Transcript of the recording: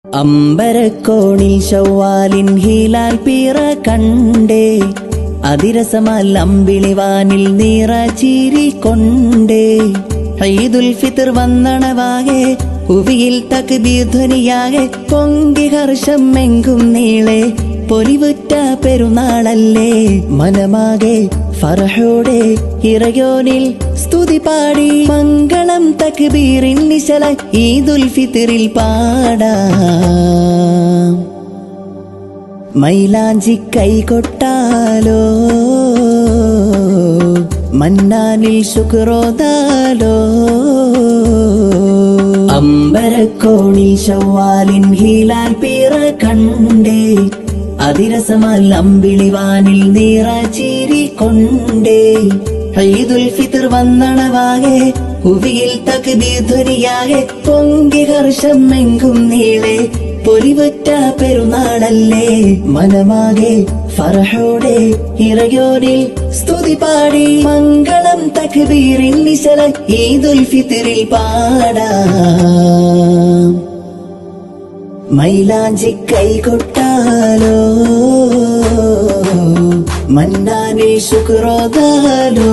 അമ്പരക്കോണിൽ ശൗവാലിൻ ഹീലാൽ പിറ കണ്ടേ, അതിരസമൽ അമ്പിളിവാനിൽ നിറ ചിരി കൊണ്ടേ. ഈദുൽ ഫിത്ർ വന്നണവാകെ ഉവിയിൽ തക്ബീർ ധ്വനിയാകെ, പൊങ്കി ഹർഷം എങ്കും നീളെ പൊലിവുറ്റ പെരുന്നാളല്ലേ. മനമാകെ ഫർഹോടെ ഇറയോനിൽ സ്തുതി പാടി, മംഗളം തക്ബീറിൻ നിശല ഈദുൽ ഫിത്റിൽ പാടാം. മൈലാഞ്ചി കൈകൊട്ടാലോ, മന്നാനിൽ ശുക്രോദാലോ. അമ്പരക്കോണിൽ ശൗവാലിൻ ഹീലാൽ പിറ കണ്ടേ, അതിരസമൽ അമ്പിളിവാനിൽ നിറ ചിരി കൊണ്ടേ. ഈദുൽ ഫിത്ർ വന്നണവാകെ ഉവിയിൽ തക്ബീർ ധ്വനിയാകെ, പൊങ്കി ഹർഷം എങ്കും നീളെ പൊലിവുറ്റ പെരുന്നാളല്ലേ. മനമാകെ ഫർഹോടെ ഇറയോനിൽ സ്തുതി പാടി, മംഗളം തക്ബീറിൻ നിശല ഈദുൽ ഫിത്റിൽ പാടാം. മൈലാഞ്ചി കൈകൊട്ടാലോ, മന്നാനിൽ ശുക്രോദാലോ.